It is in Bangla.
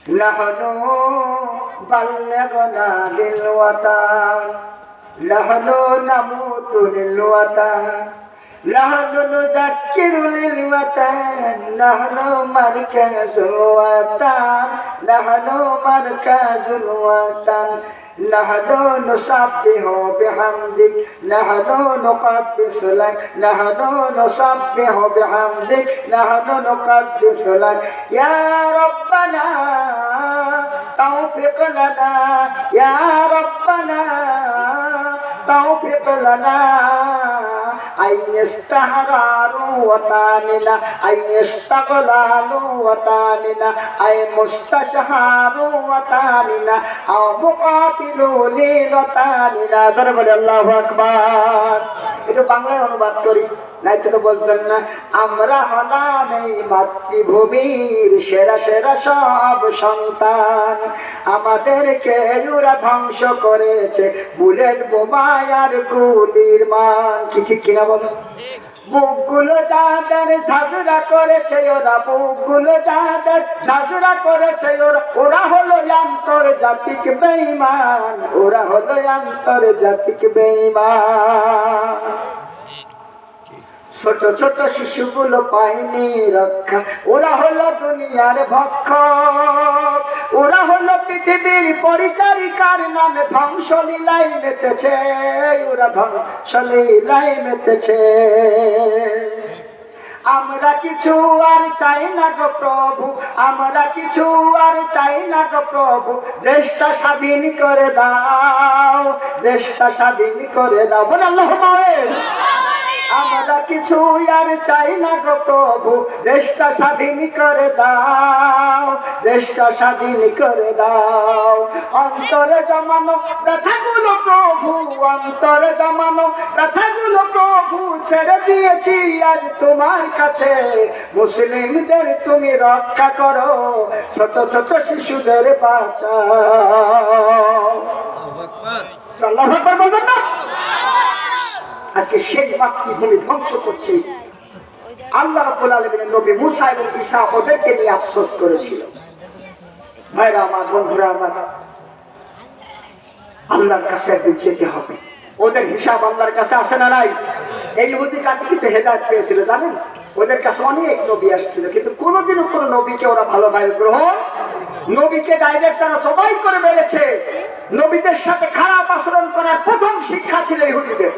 নাহনু বাল্লাগনা লিল ওয়াতান, নাহনু নামুতু লিল ওয়াতান, নাহনু নুযাক্কিরু লিল ওয়াতান, নাহনু মারকাজুল ওয়াতান, নাহনু মারকাজুল ওয়াতান, নাহনু নুসাব্বিহু বিহামদিক, নাহনু নুকাদ্দিসু লাক, নাহনু নুসাব্বিহু বিহামদিক, নাহনু নুকাদ্দিসু লাক। ইয়া রাব্বানা তৌফিক লানা, ইয়া রাব্বানা তৌফিক লানা আইয়াস্তাহরারু ওয়াতানিনা, আইয়াস্তাগলালু ওয়াতানিনা, আই মুস্তাশহারু ওয়াতানিনা, আও মুকাতিলু লিওয়াতানিনা। জোরে বলে আল্লাহু আকবার। এটা বাংলায় অনুবাদ করি, নাই তো বলতেন না, আমরা হলাম এই মাতৃভূমির সেরা সেরা সব সন্তান, আমাদেরকে ওরা ধ্বংস করেছে বুলেট বোমায় আর গুলির মান। কি ঠিক কিনা বলো? বুকগুলো যাদের ঝাঁঝরা করেছে ওরা, বুকগুলো যাদের ঝাঁঝরা করেছে ওরা, ওরা হলো আন্তর্জাতিক বেঈমান, ওরা হলো আন্তর্জাতিক বেঈমান। ছোট ছোট শিশুগুলো পায়নি রক্ষা, ওরা হলো দুনিয়ার ভক্ষক, ওরা হলো পৃথিবীর পরিচারিকার নামে ধ্বংসলীলায় মেতেছে, ওরা ধ্বংসলীলায় মেতেছে। আমরা কিছু আর চাই না গো প্রভু, আমরা কিছু আর চাই না গো প্রভু, দেশটা স্বাধীন করে দাও, দেশটা স্বাধীন করে দাও। বলে আল্লাহুম্মা আমিন। আমরা কিছু আর চাই না গো প্রভু, দেশটা স্বাধীন করে দাও, দেশটা স্বাধীন করে দাও। অন্তরে জমানো কথাগুলো প্রভু, অন্তরে জমানো কথাগুলো প্রভু, ছেড়ে দিয়েছি আজ তোমার কাছে, মুসলিমদের তুমি রক্ষা করো, ছোট ছোট শিশুদের বাঁচাও। আল্লাহু আকবার বলবেন না? আজকে সেই মাতৃভূমি ধ্বংস করছে। আল্লাহ রাব্বুল আলামিনের নবী মুসা এবং ঈসা ওদেরকে নিয়ে আফসোস করেছিল। ভাইরা আমার, বন্ধুরা আমার, আল্লাহর কাছে একদিন যেতে হবে, ওদের হিসাব আল্লাহর কাছে আসে না নাই? এই ইহুদি জাতি কিন্তু হেদায়েত পেয়েছিল জানেন, ওদের কাছে অনেক নবী আসছিল, কিন্তু কোনোদিনও কোনো নবীকে ওরা ভালোভাবে গ্রহণ, নবীকে ডাইরেক্ট তারা সবাই করে মেরেছে। নবীদের সাথে খারাপ আচরণ করার প্রথম শিক্ষা ছিল ইহুদিদের।